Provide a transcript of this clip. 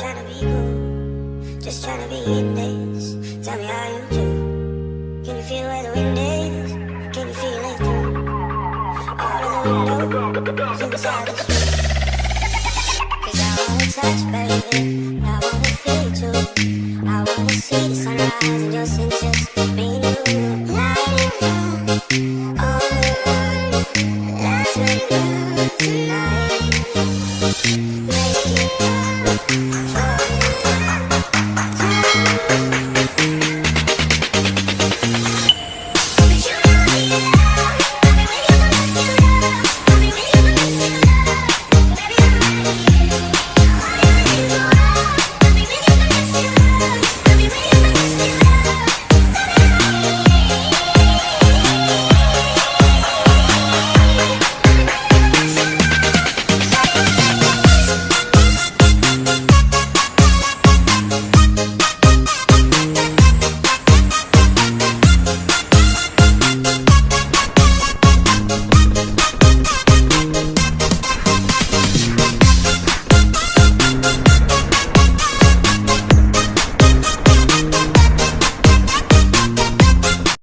tryna be cool, just tryna be in this. Tell me how you do. Can you feel where the wind is? Can you feel it through all of the windows inside the street? 'Cause I wanna touch, baby, I wanna feel you too. I wanna see the sunrise and your senses.